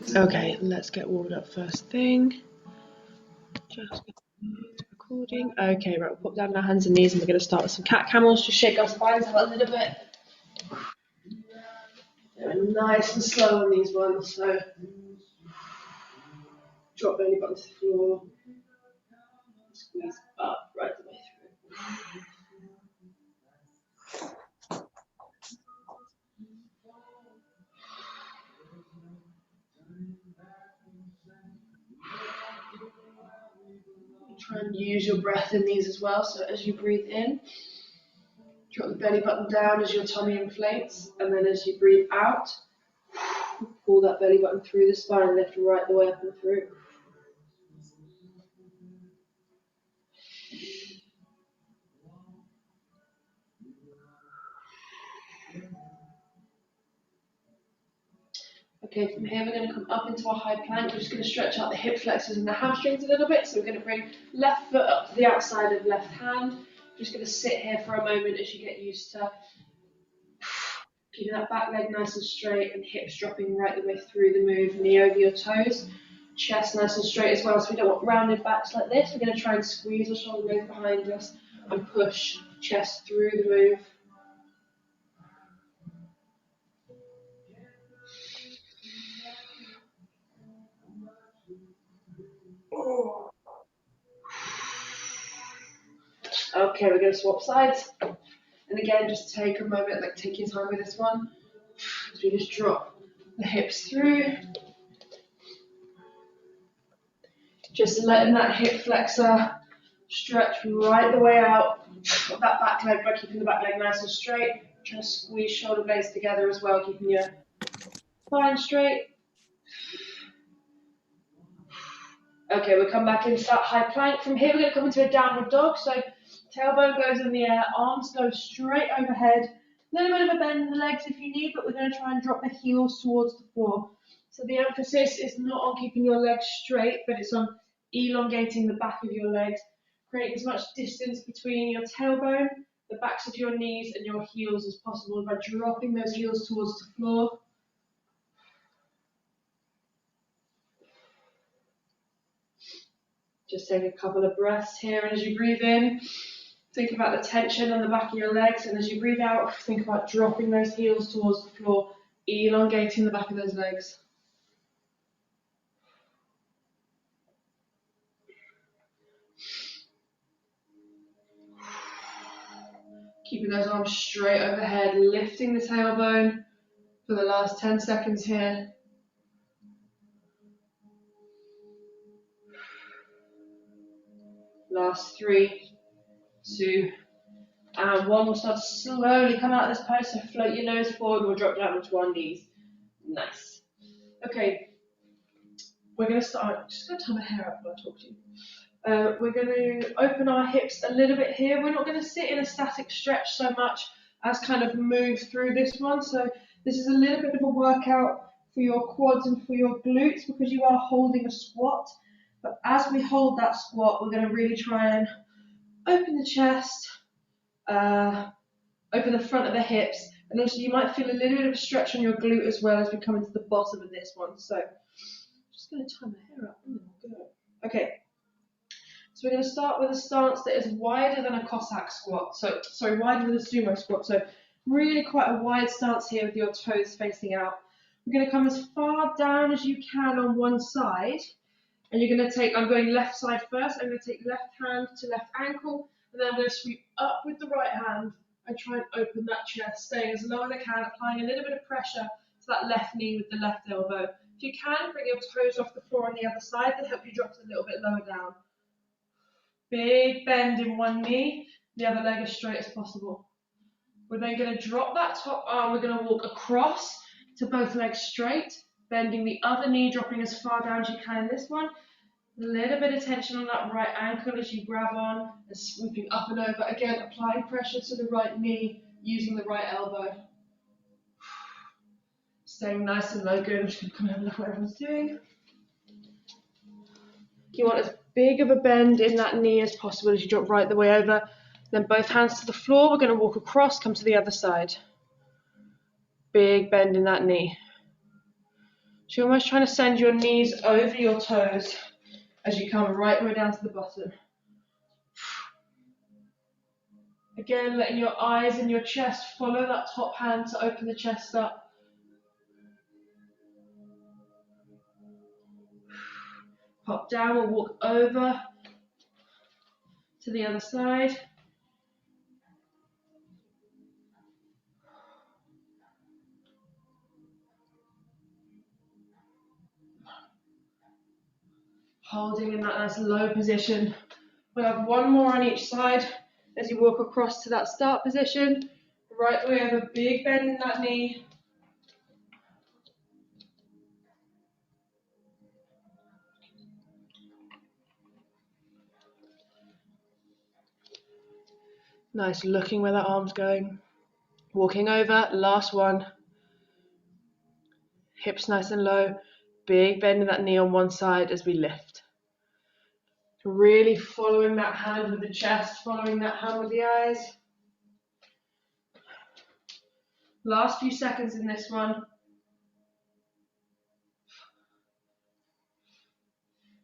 Okay, let's get warmed up first thing. Just get recording. Okay, right, we'll put down our hands and knees and we're going to start with some cat camels. Just shake our spines out a little bit. Doing nice and slow on these ones, so drop belly button to the floor. Squeeze up right the way through. Try and use your breath in these as well, so as you breathe in, drop the belly button down as your tummy inflates, and then as you breathe out, pull that belly button through the spine, lift right the way up and through. Okay, from here we're going to come up into our high plank. We're just going to stretch out the hip flexors and the hamstrings a little bit. So we're going to bring left foot up to the outside of left hand. Just going to sit here for a moment as you get used to keeping that back leg nice and straight and hips dropping right the way through the move, knee over your toes. Chest nice and straight as well, so we don't want rounded backs like this. We're going to try and squeeze our shoulder blades behind us and push chest through the move. Okay, we're going to swap sides. And again, just take a moment, like take your time with this one. So we just drop the hips through. Just letting that hip flexor stretch right the way out of that back leg by keeping the back leg nice and straight. Trying to squeeze shoulder blades together as well, keeping your spine straight. Okay, we'll come back into that high plank. From here, we're going to come into a downward dog. So tailbone goes in the air, arms go straight overhead. A little bit of a bend in the legs if you need, but we're going to try and drop the heels towards the floor. So the emphasis is not on keeping your legs straight, but it's on elongating the back of your legs, creating as much distance between your tailbone, the backs of your knees, and your heels as possible by dropping those heels towards the floor. Just take a couple of breaths here, and as you breathe in, think about the tension on the back of your legs, and as you breathe out, think about dropping those heels towards the floor, elongating the back of those legs. Keeping those arms straight overhead, lifting the tailbone for the last 10 seconds here. Last 3, 2, and 1. We'll start to slowly come out of this pose, so float your nose forward, we'll drop down onto our knees. Nice. Okay, we're going to start, just going to tie my hair up while I talk to you. We're going to open our hips a little bit here. We're not going to sit in a static stretch so much as kind of move through this one. So this is a little bit of a workout for your quads and for your glutes because you are holding a squat. But as we hold that squat, we're going to really try and open the chest, open the front of the hips, and also you might feel a little bit of a stretch on your glute as well as we come into the bottom of this one. So just going to tie my hair up and then we'll go. Okay. So we're going to start with a stance that is wider than a Cossack squat. Wider than a sumo squat. So really quite a wide stance here with your toes facing out. We're going to come as far down as you can on one side. And you're going to take, I'm going left side first. I'm going to take left hand to left ankle. And then I'm going to sweep up with the right hand and try and open that chest, staying as low as I can, applying a little bit of pressure to that left knee with the left elbow. If you can, bring your toes off the floor on the other side. That help you drop it a little bit lower down. Big bend in one knee, the other leg as straight as possible. We're then going to drop that top arm. We're going to walk across to both legs straight, bending the other knee, dropping as far down as you can in this one. A little bit of tension on that right ankle as you grab on and sweeping up and over. Again, applying pressure to the right knee, using the right elbow. Staying nice and low. Good. I'm just going to come and have a look at what everyone's doing. You want as big of a bend in that knee as possible as you drop right the way over. Then both hands to the floor. We're going to walk across, come to the other side. Big bend in that knee. So you're almost trying to send your knees over your toes as you come right the way down to the bottom. Again, letting your eyes and your chest follow that top hand to open the chest up. Pop down or walk over to the other side. Holding in that nice low position. We'll have one more on each side as you walk across to that start position. Right the way over, big bend in that knee. Nice, looking where that arm's going. Walking over, last one. Hips nice and low. Big bend in that knee on one side as we lift. Really following that hand with the chest, following that hand with the eyes. Last few seconds in this one.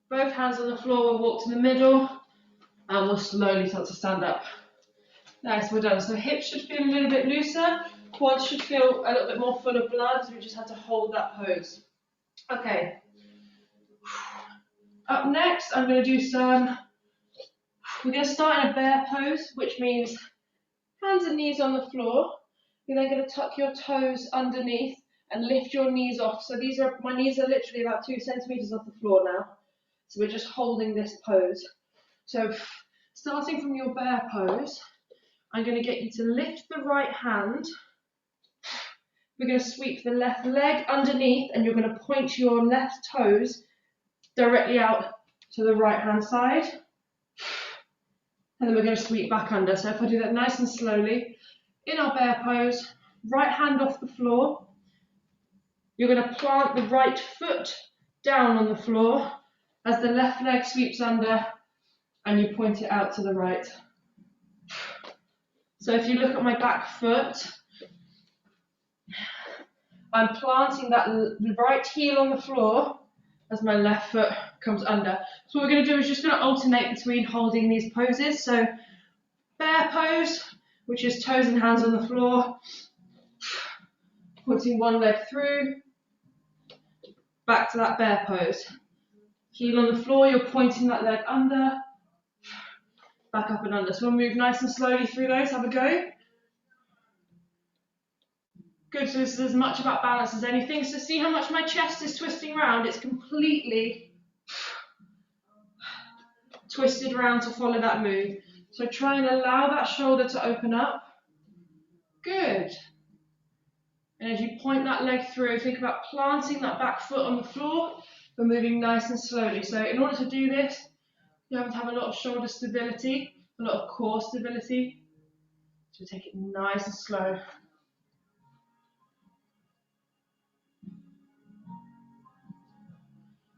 Both hands on the floor, we'll walk to the middle and we'll slowly start to stand up. Nice, we're done. So hips should feel a little bit looser, quads should feel a little bit more full of blood, so we just had to hold that pose. Okay. Up next, I'm going to do we're going to start in a bear pose, which means hands and knees on the floor. You're then going to tuck your toes underneath and lift your knees off. So my knees are literally about 2 centimeters off the floor now. So we're just holding this pose. So starting from your bear pose, I'm going to get you to lift the right hand. We're going to sweep the left leg underneath and you're going to point your left toes directly out to the right hand side. And then we're going to sweep back under. So if I do that nice and slowly, in our bear pose, right hand off the floor. You're going to plant the right foot down on the floor as the left leg sweeps under and you point it out to the right. So if you look at my back foot, I'm planting that right heel on the floor as my left foot comes under. So what we're going to do is just going to alternate between holding these poses. So bear pose, which is toes and hands on the floor, pointing one leg through, back to that bear pose. Heel on the floor, you're pointing that leg under, back up and under. So we'll move nice and slowly through those. Have a go. Good, so this is as much about balance as anything. So see how much my chest is twisting around? It's completely twisted around to follow that move. So try and allow that shoulder to open up. Good. And as you point that leg through, think about planting that back foot on the floor, but moving nice and slowly. So in order to do this, you have to have a lot of shoulder stability, a lot of core stability. So take it nice and slow.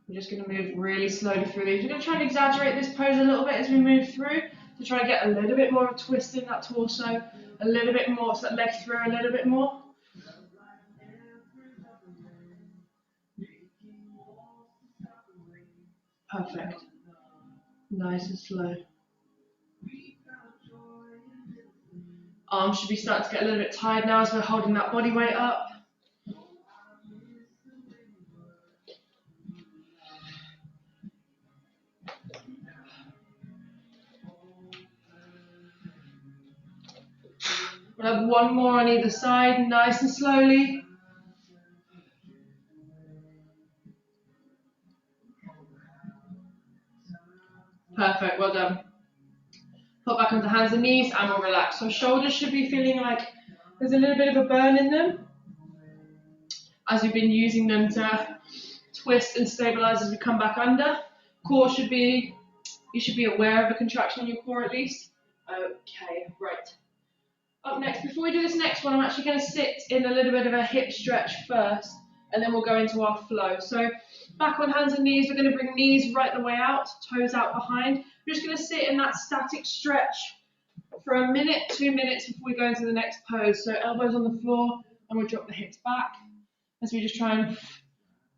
We're just going to move really slowly through these. We're going to try and exaggerate this pose a little bit as we move through to try and get a little bit more of a twist in that torso, a little bit more, so that leg through a little bit more. Perfect. Nice and slow. Arms should be starting to get a little bit tired now as we're holding that body weight up. We'll have one more on either side, nice and slowly. Perfect, well done. Put back onto hands and knees and we'll relax. So shoulders should be feeling like there's a little bit of a burn in them as we've been using them to twist and stabilize as we come back under. Core should be, you should be aware of a contraction in your core at least. Okay, right. Up next, before we do this next one, I'm actually going to sit in a little bit of a hip stretch first, and then we'll go into our flow. So back on hands and knees, we're going to bring knees right the way out, toes out behind. We're just going to sit in that static stretch for a minute, 2 minutes before we go into the next pose. So elbows on the floor, and we'll drop the hips back as we just try and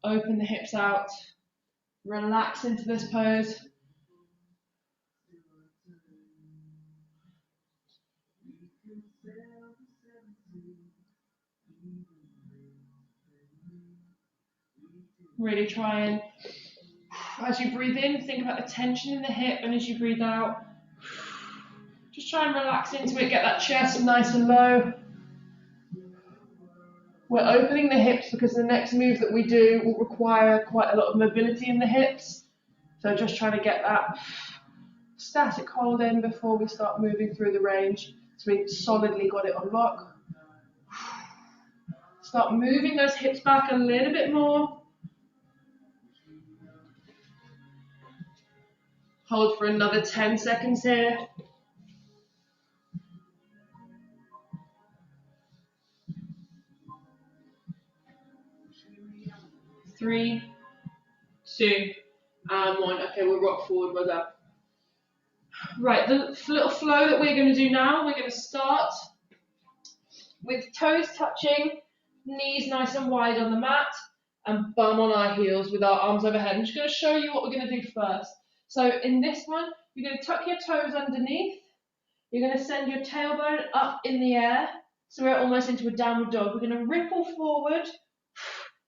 Open the hips out. Relax into this pose. Really try and, as you breathe in, think about the tension in the hip, and as you breathe out, just try and relax into it, get that chest nice and low. We're opening the hips because the next move that we do will require quite a lot of mobility in the hips. So just trying to get that static hold in before we start moving through the range. So we've solidly got it on lock. Start moving those hips back a little bit more. Hold for another 10 seconds here. 3, 2, and 1. Okay, we'll rock forward with that. Right, the little flow that we're going to do now, we're going to start with toes touching, knees nice and wide on the mat, and bum on our heels with our arms overhead. I'm just going to show you what we're going to do first. So in this one, you're going to tuck your toes underneath. You're going to send your tailbone up in the air, so we're almost into a downward dog. We're going to ripple forward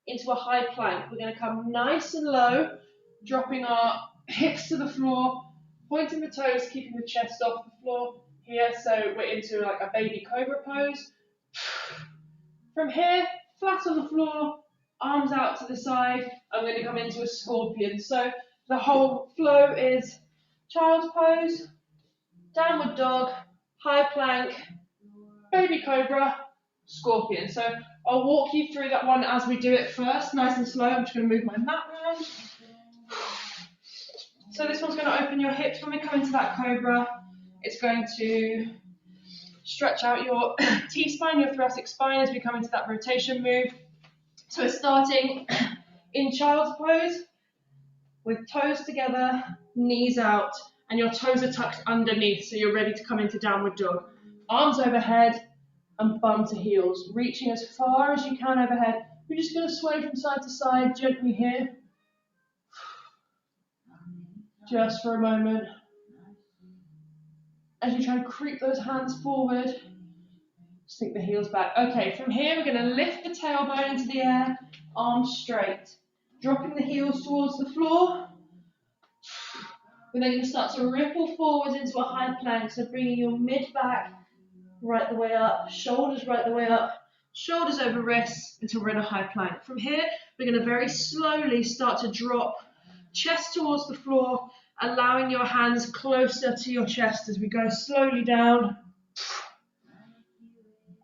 into a high plank. We're going to come nice and low, dropping our hips to the floor, pointing the toes, keeping the chest off the floor here. So we're into like a baby cobra pose. From here, flat on the floor, arms out to the side, I'm going to come into a scorpion. So the whole flow is child's pose, downward dog, high plank, baby cobra, scorpion. So I'll walk you through that one as we do it first, nice and slow. I'm just going to move my mat around. So this one's going to open your hips when we come into that cobra. It's going to stretch out your T-spine, your thoracic spine as we come into that rotation move. So we're starting in child's pose with toes together, knees out, and your toes are tucked underneath, so you're ready to come into downward dog. Arms overhead and bum to heels, reaching as far as you can overhead. We're just going to sway from side to side gently here. Just for a moment. As you try and creep those hands forward, sink the heels back. Okay, from here we're going to lift the tailbone into the air, arms straight. Dropping the heels towards the floor. We're then going to start to ripple forward into a high plank, so bringing your mid back right the way up, shoulders right the way up, shoulders over wrists until we're in a high plank. From here, we're going to very slowly start to drop chest towards the floor, allowing your hands closer to your chest as we go slowly down.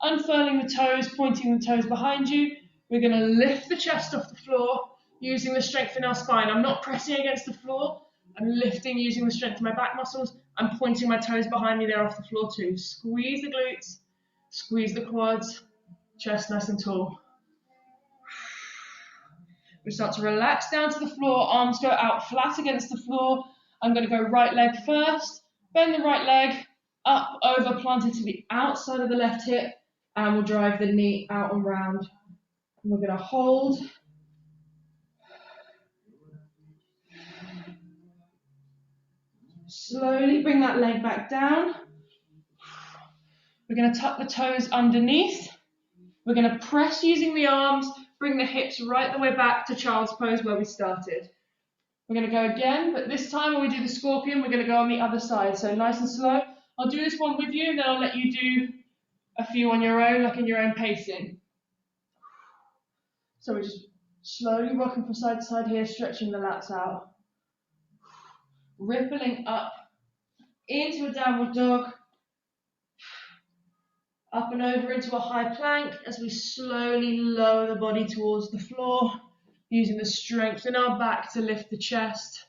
Unfurling the toes, pointing the toes behind you. We're going to lift the chest off the floor, using the strength in our spine. I'm not pressing against the floor. I'm lifting using the strength of my back muscles. I'm pointing my toes behind me there off the floor too. Squeeze the glutes, squeeze the quads, chest nice and tall. We start to relax down to the floor, arms go out flat against the floor. I'm going to go right leg first, bend the right leg, up, over, planted to the outside of the left hip, and we'll drive the knee out and round. And we're going to hold. Slowly bring that leg back down. We're going to tuck the toes underneath. We're going to press using the arms, bring the hips right the way back to child's pose where we started. We're going to go again, but this time when we do the scorpion, we're going to go on the other side. So nice and slow. I'll do this one with you, then I'll let you do a few on your own, like in your own pacing. So we're just slowly rocking from side to side here, stretching the lats out. Rippling up into a downward dog. Up and over into a high plank as we slowly lower the body towards the floor, using the strength in our back to lift the chest.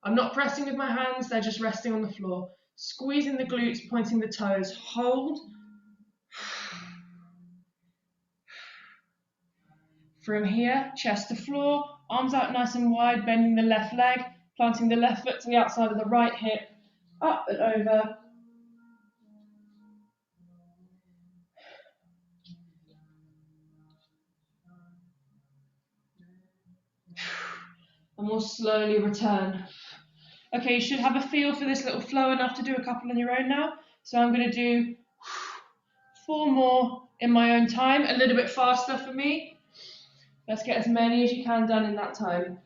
I'm not pressing with my hands, they're just resting on the floor. Squeezing the glutes, pointing the toes. Hold. From here, chest to floor, arms out nice and wide, bending the left leg, planting the left foot to the outside of the right hip, up and over. and we'll slowly return. Okay, you should have a feel for this little flow enough to do a couple on your own now. So I'm going to do 4 more in my own time, a little bit faster for me. Let's get as many as you can done in that time.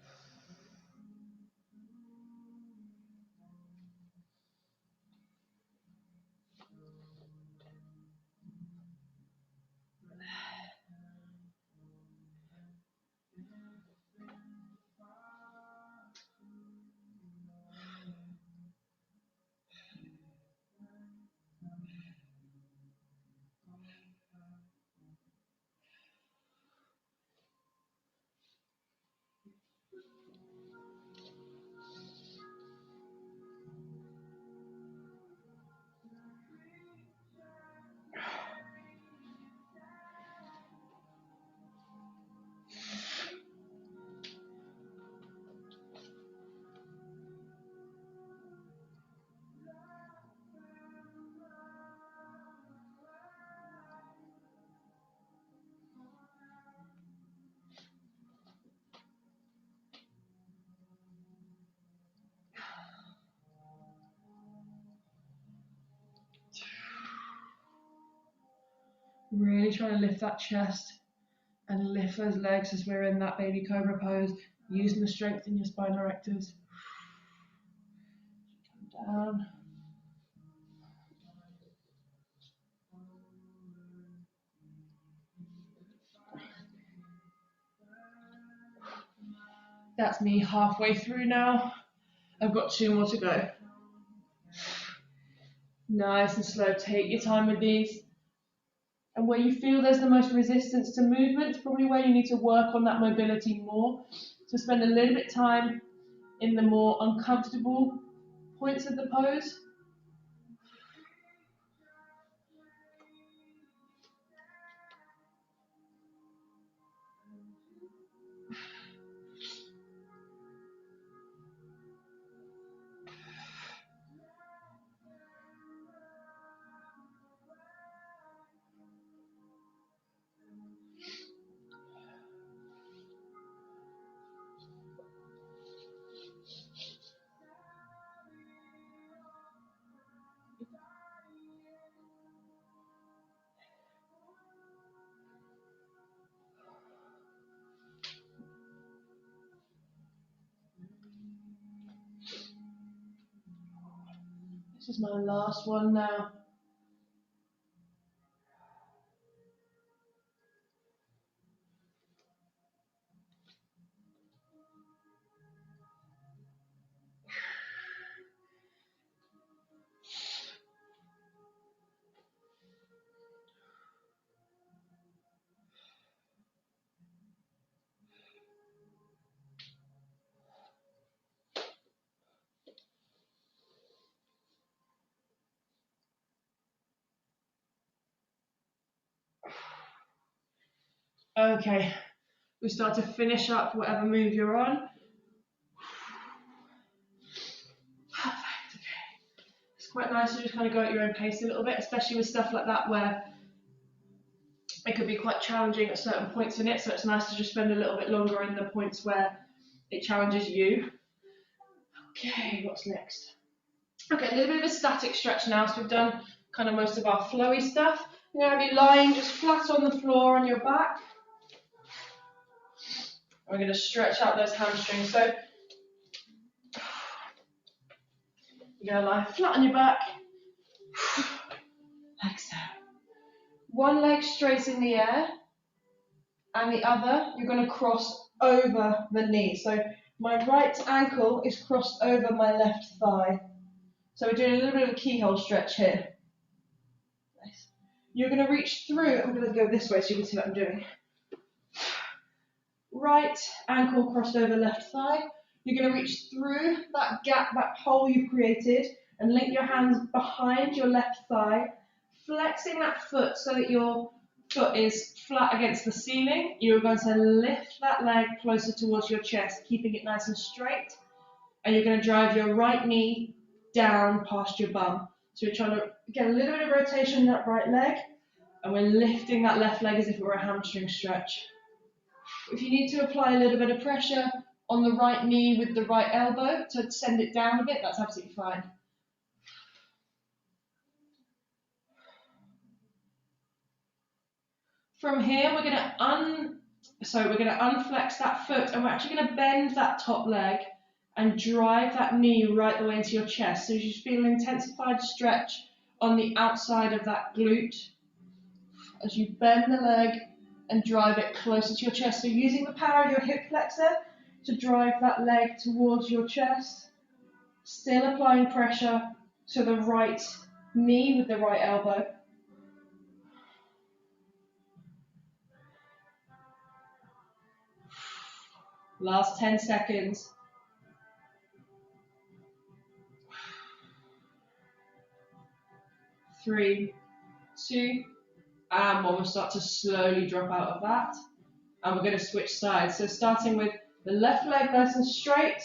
Really trying to lift that chest and lift those legs as we're in that baby cobra pose, using the strength in your spinal erectors. Down. That's me halfway through now. I've got 2 more to go. Nice and slow, take your time with these. And where you feel there's the most resistance to movement, probably where you need to work on that mobility more. So spend a little bit of time in the more uncomfortable points of the pose. This is my last one now. Okay, we start to finish up whatever move you're on. Perfect, okay. It's quite nice to just kind of go at your own pace a little bit, especially with stuff like that where it could be quite challenging at certain points in it, so it's nice to just spend a little bit longer in the points where it challenges you. Okay, what's next? Okay, a little bit of a static stretch now, so we've done kind of most of our flowy stuff. I'm going to have you lying just flat on the floor on your back. We're going to stretch out those hamstrings. So you're going to lie flat on your back. Exhale. One leg straight in the air, and the other you're going to cross over the knee. So my right ankle is crossed over my left thigh. So we're doing a little bit of a keyhole stretch here. Nice. You're going to reach through. I'm going to go this way so you can see what I'm doing. Right ankle crossed over left thigh. You're going to reach through that gap, that hole you've created, and link your hands behind your left thigh, flexing that foot so that your foot is flat against the ceiling. You're going to lift that leg closer towards your chest, keeping it nice and straight, and you're going to drive your right knee down past your bum. So you're trying to get a little bit of rotation in that right leg, and we're lifting that left leg as if it were a hamstring stretch. If you need to apply a little bit of pressure, on the right knee with the right elbow to send it down a bit. That's absolutely fine. From here, we're going to unflex that foot, and we're actually going to bend that top leg and drive that knee right the way into your chest. So you should feel an intensified stretch on the outside of that glute as you bend the leg and drive it closer to your chest. So using the power of your hip flexor to drive that leg towards your chest, still applying pressure to the right knee with the right elbow. Last 10 seconds. 3, 2, and 1. We'll start to slowly drop out of that. And we're going to switch sides. So starting with the left leg nice and straight,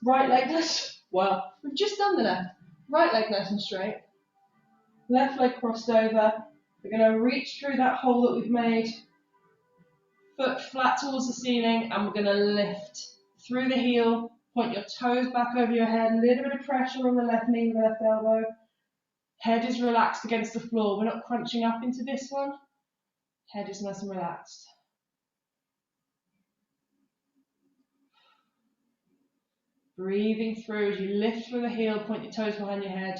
right leg nice. Well, we've just done the left. Right leg nice and straight. Left leg crossed over. We're going to reach through that hole that we've made. Foot flat towards the ceiling, and we're going to lift through the heel. Point your toes back over your head. A little bit of pressure on the left knee with the left elbow. Head is relaxed against the floor. We're not crunching up into this one. Head is nice and relaxed. Breathing through as you lift through the heel, point your toes behind your head.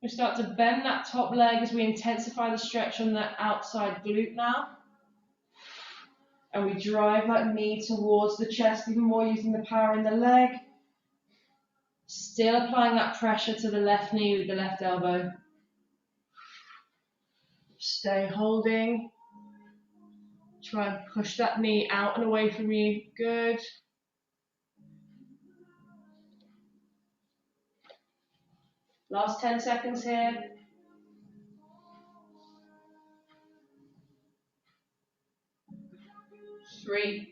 We start to bend that top leg as we intensify the stretch on the outside glute now. And we drive that knee towards the chest even more, using the power in the leg. Still applying that pressure to the left knee with the left elbow. Stay holding. Try and push that knee out and away from you. Good. Last 10 seconds here. 3,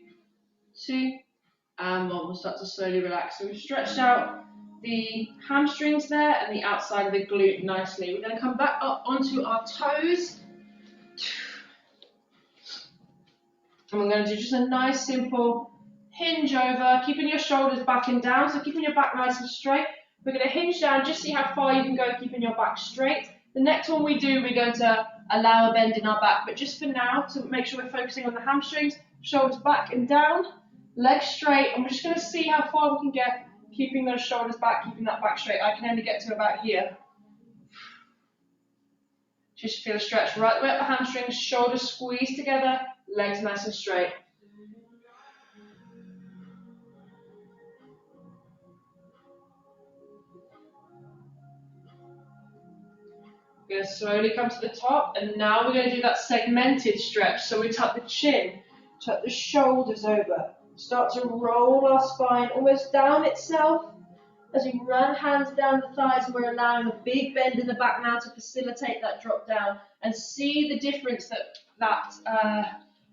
2, and 1. We'll start to slowly relax. So we've stretched out the hamstrings there and the outside of the glute nicely. We're going to come back up onto our toes. And we're going to do just a nice simple hinge over, keeping your shoulders back and down, so keeping your back nice and straight. We're going to hinge down, just see how far you can go, keeping your back straight. The next one we do, we're going to allow a bend in our back, but just for now, to make sure we're focusing on the hamstrings, shoulders back and down, legs straight, and we're just going to see how far we can get, keeping those shoulders back, keeping that back straight. I can only get to about here. Just feel a stretch right the way up the hamstrings, shoulders squeeze together, legs nice and straight. We're going to slowly come to the top, and now we're going to do that segmented stretch. So we tuck the chin, tuck the shoulders over, start to roll our spine almost down itself as we run hands down the thighs, and we're allowing a big bend in the back now to facilitate that drop down, and see the difference that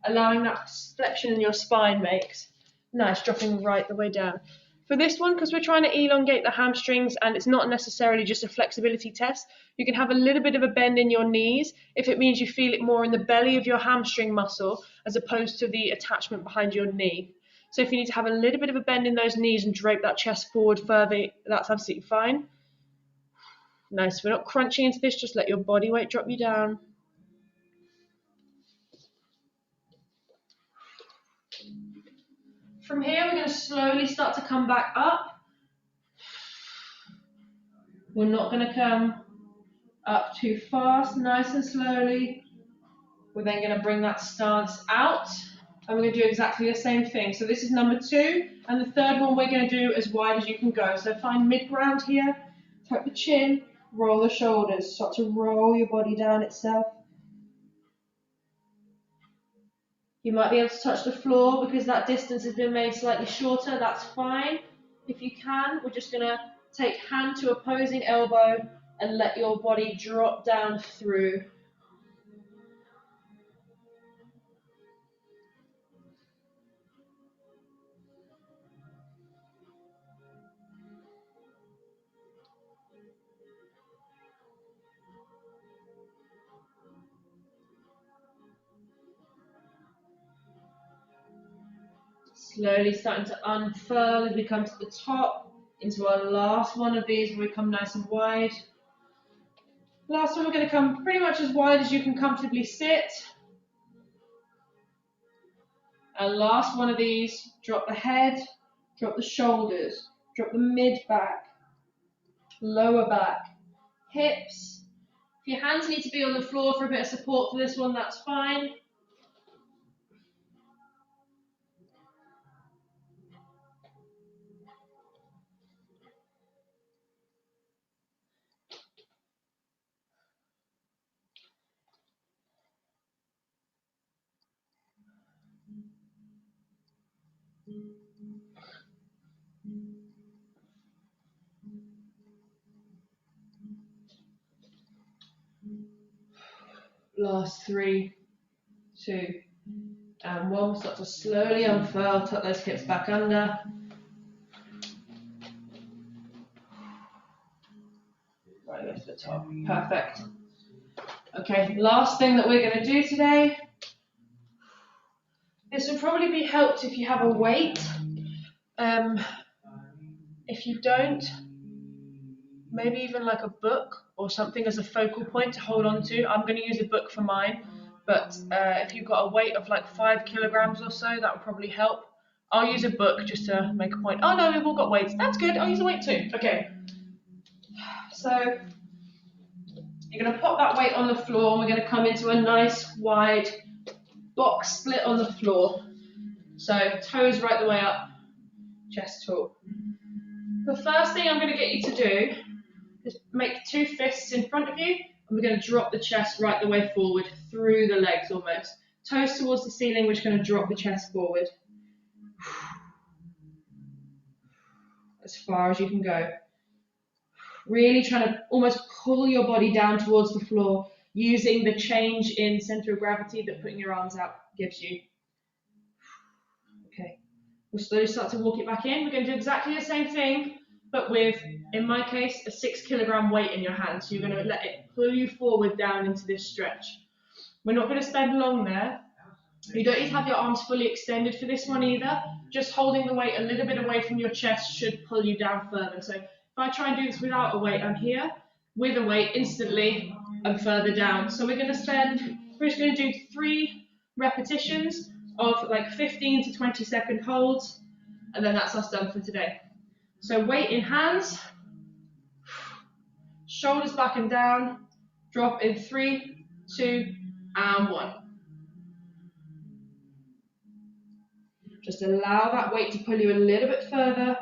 allowing that flexion in your spine makes. Nice, dropping right the way down. For this one, because we're trying to elongate the hamstrings and it's not necessarily just a flexibility test, you can have a little bit of a bend in your knees if it means you feel it more in the belly of your hamstring muscle as opposed to the attachment behind your knee. So if you need to have a little bit of a bend in those knees and drape that chest forward further, that's absolutely fine. Nice, we're not crunching into this, just let your body weight drop you down. From here, we're going to slowly start to come back up. We're not going to come up too fast, nice and slowly. We're then going to bring that stance out, and we're going to do exactly the same thing. So this is number 2, and the third one we're going to do as wide as you can go. So find mid-ground here, tuck the chin, roll the shoulders, start to roll your body down itself. You might be able to touch the floor because that distance has been made slightly shorter, that's fine. If you can, we're just going to take hand to opposing elbow and let your body drop down through. Slowly starting to unfurl as we come to the top, into our last one of these where we come nice and wide. Last one, we're going to come pretty much as wide as you can comfortably sit. And last one of these, drop the head, drop the shoulders, drop the mid back, lower back, hips. If your hands need to be on the floor for a bit of support for this one, that's fine. Last 3, 2, and 1. Start to slowly unfurl, tuck those hips back under. Right, go to the top. Perfect. Okay, last thing that we're going to do today. This will probably be helped if you have a weight. If you don't, maybe even like a book or something as a focal point to hold on to. I'm going to use a book for mine, but if you've got a weight of like 5 kilograms or so, that would probably help. I'll use a book just to make a point. Oh no, we've all got weights. That's good. I'll use a weight too. Okay. So you're going to pop that weight on the floor and we're going to come into a nice wide box split on the floor. So toes right the way up, chest tall. The first thing I'm going to get you to do is make 2 fists in front of you, and we're going to drop the chest right the way forward through the legs almost. Toes towards the ceiling, we're just going to drop the chest forward. As far as you can go. Really trying to almost pull your body down towards the floor, using the change in center of gravity that putting your arms out gives you. Okay. We'll slowly start to walk it back in. We're going to do exactly the same thing, but with, in my case, a 6 kilogram weight in your hand. So you're going to let it pull you forward down into this stretch. We're not going to spend long there. You don't need to have your arms fully extended for this one either. Just holding the weight a little bit away from your chest should pull you down further. So if I try and do this without a weight, I'm here. With a weight, instantly, I'm further down. So we're just going to do 3 repetitions of like 15 to 20-second holds, and then that's us done for today. So weight in hands, shoulders back and down, drop in 3, 2, and 1. Just allow that weight to pull you a little bit further.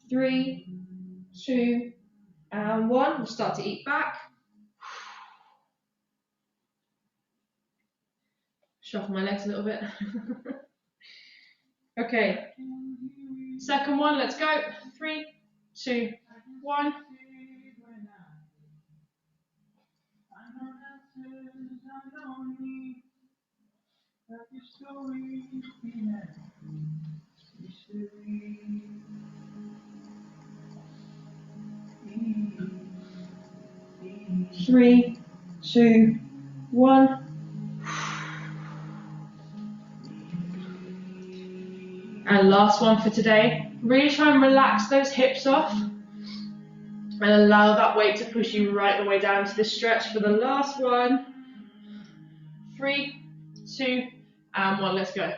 3, 2, and 1. We'll start to eat back. Shuffle my legs a little bit. Okay. Second one, let's go. 3, 2, 1. Three, 2, 1. And last one for today. Really try and relax those hips off and allow that weight to push you right the way down to the stretch for the last one. 3, 2, and 1. Let's go.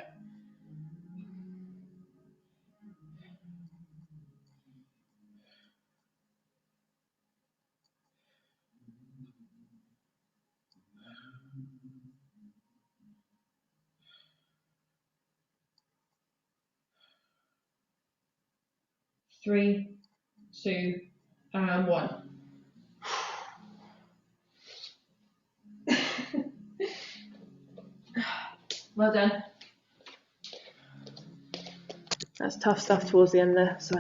Three, 2, and 1. Well done. That's tough stuff towards the end there, so